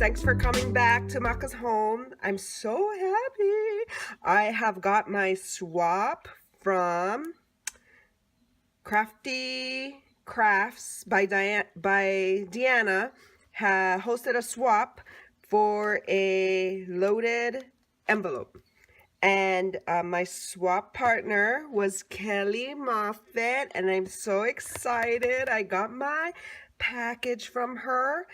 Thanks for coming back to Makaz Home. I'm so happy. I have got my swap from Crafty Crafts by Deanna. Hosted a swap for a loaded envelope. And my swap partner was Kelley Moffat, and I'm so excited. I got my package from her.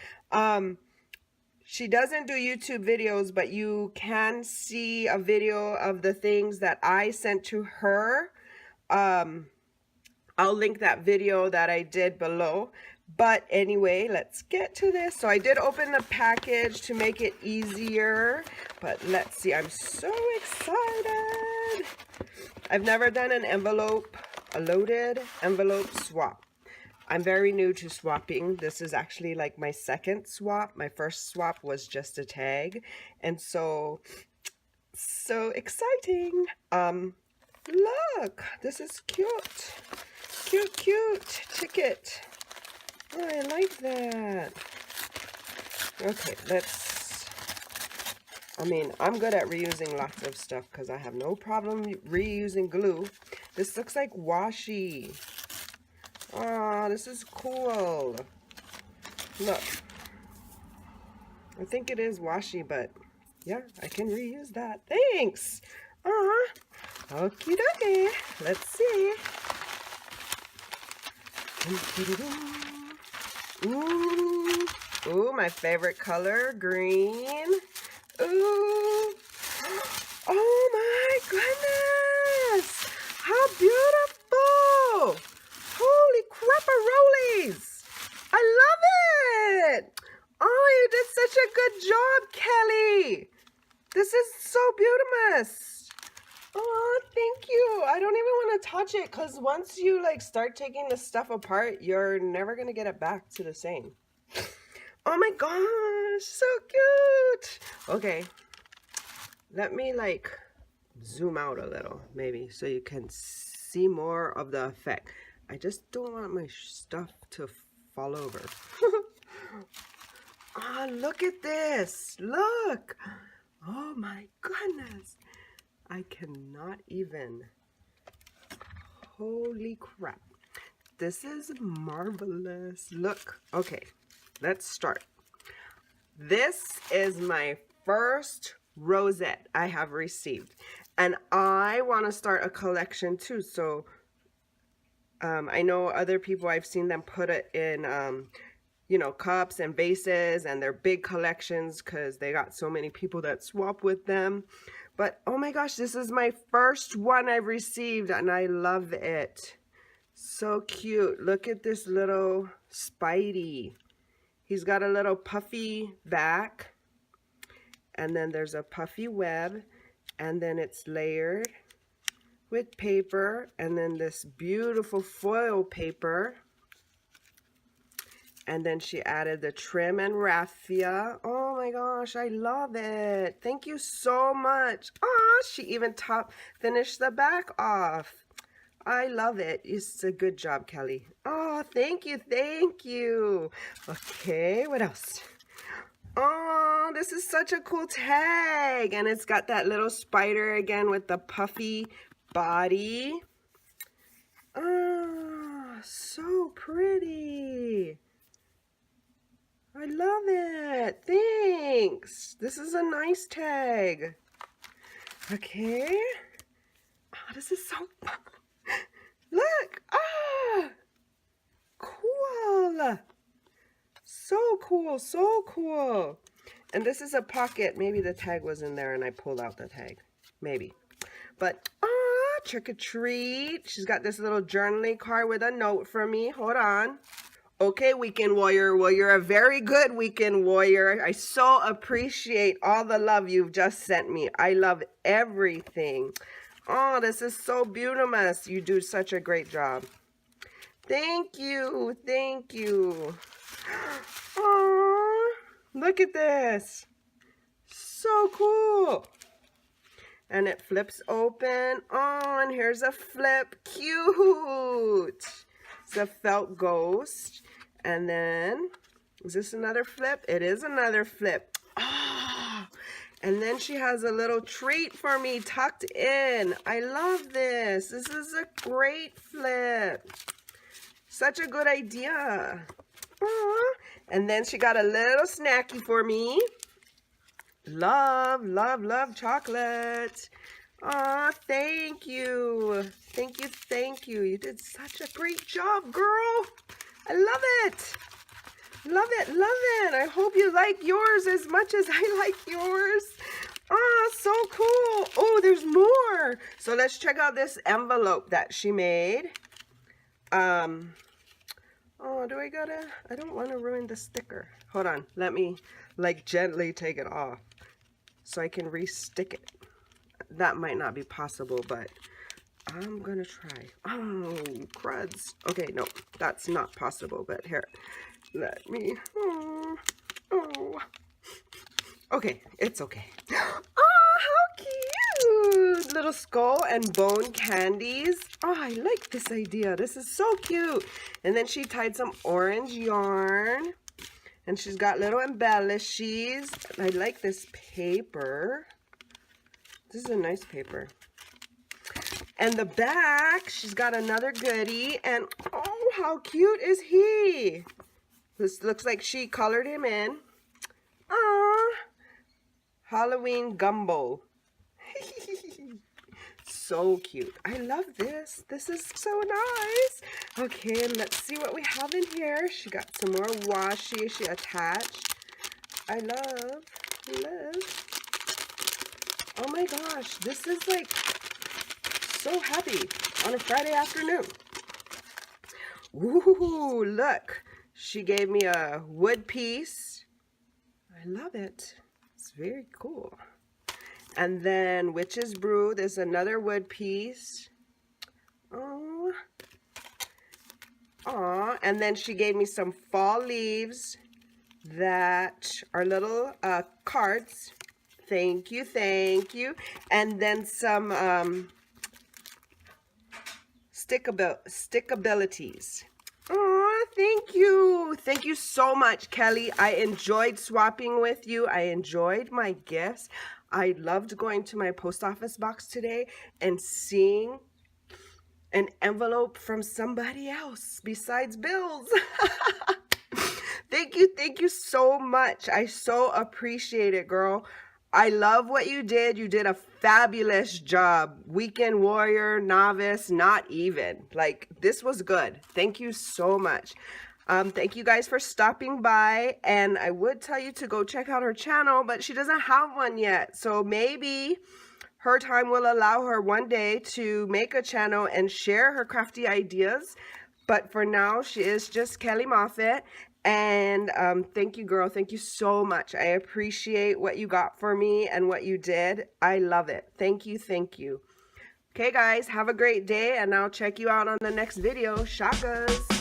She doesn't do YouTube videos, but you can see a video of the things that I sent to her. I'll link that video that I did below. But anyway, let's get to this. So I did open the package to make it easier. But let's see, I'm so excited. I've never done an envelope, a loaded envelope swap. I'm very new to swapping. This is actually like my second swap. My first swap was just a tag. And so exciting. Look, this is cute. Cute ticket. Oh, I like that. Okay, I'm good at reusing lots of stuff because I have no problem reusing glue. This looks like washi. Oh, this is cool. Look. I think it is washi, but yeah, I can reuse that. Thanks. Okie dokie. Let's see. Ooh, my favorite color, green. Ooh. Oh my goodness. How beautiful. Holy crapparolies! I love it! Oh, you did such a good job, Kelley! This is so beautiful. Oh, thank you. I don't even want to touch it because once you start taking the stuff apart, you're never going to get it back to the same. Oh my gosh, so cute! Okay, let me zoom out a little, maybe, so you can see more of the effect. I just don't want my stuff to fall over. Oh, look at this. Look. Oh my goodness. I cannot even. Holy crap. This is marvelous. Look. Okay, let's start. This is my first rosette I have received. And I want to start a collection too. So I know other people, I've seen them put it in, cups and vases, and they're big collections because they got so many people that swap with them. But oh my gosh, this is my first one I've received, and I love it. So cute. Look at this little Spidey. He's got a little puffy back, and then there's a puffy web, and then it's layered with paper, and then this beautiful foil paper, and then she added the trim and raffia. Oh my gosh, I love it. Thank you so much. Oh, she even finished the back off. I love it. It's a good job, Kelley. Oh, thank you. Okay, what else? Oh, this is such a cool tag, and it's got that little spider again with the puffy body. Oh, so pretty. I love it. Thanks. This is a nice tag. Okay. Oh, this is so fun. Look. Ah. Cool. So cool. And this is a pocket. Maybe the tag was in there and I pulled out the tag. Maybe. But, trick or treat. She's got this little journaling card with a note for me. Hold on. Okay, weekend warrior. Well, you're a very good weekend warrior. I so appreciate all the love you've just sent me. I love everything. Oh, this is so beautiful. You do such a great job. Thank you. Oh, look at this. So cool. And it flips open. Oh, and here's a flip. Cute. It's a felt ghost. And then, is this another flip? It is another flip. And then she has a little treat for me tucked in. I love this. This is a great flip. Such a good idea. Aww. And then she got a little snacky for me. Love, love, love chocolate. Aw, thank you. Thank you, thank you. You did such a great job, girl. I love it. Love it, love it. I hope you like yours as much as I like yours. Ah, so cool. Oh, there's more. So let's check out this envelope that she made. Oh, I don't want to ruin the sticker. Hold on. Let me like gently take it off so I can re-stick it. That might not be possible, but I'm gonna try. Oh, cruds. Okay, no, that's not possible, but here, let me, oh. Okay, it's okay. Oh, how cute! Little skull and bone candies. Oh, I like this idea. This is so cute. And then she tied some orange yarn. And she's got little embellishes. I like this paper. This is a nice paper. And the back, she's got another goodie. And oh, how cute is he? This looks like she colored him in. Ah, Halloween gumbo. So cute. I love this. This is so nice. Okay, let's see what we have in here. She got some more washi she attached. I love. Oh my gosh, this is like so happy on a Friday afternoon. Ooh, look. She gave me a wood piece. I love it. It's very cool. And then Witch's Brew, there's another wood piece. Oh. Aw. And then she gave me some fall leaves that are little cards. Thank you, thank you. And then some stickabilities. Oh, thank you. Thank you so much, Kelley. I enjoyed swapping with you. I enjoyed my gifts. I loved going to my post office box today and seeing an envelope from somebody else besides Bill's. Thank you so much. I so appreciate it, girl. I love what you did. You did a fabulous job. Weekend warrior, novice, not even. Like, this was good. Thank you so much. Thank you guys for stopping by. And I would tell you to go check out her channel, but she doesn't have one yet. So maybe her time will allow her one day to make a channel and share her crafty ideas. But for now, she is just Kelley Moffett. And thank you, girl. Thank you so much. I appreciate what you got for me and what you did. I love it. Thank you. Thank you. Okay, guys, have a great day, and I'll check you out on the next video. Shakas.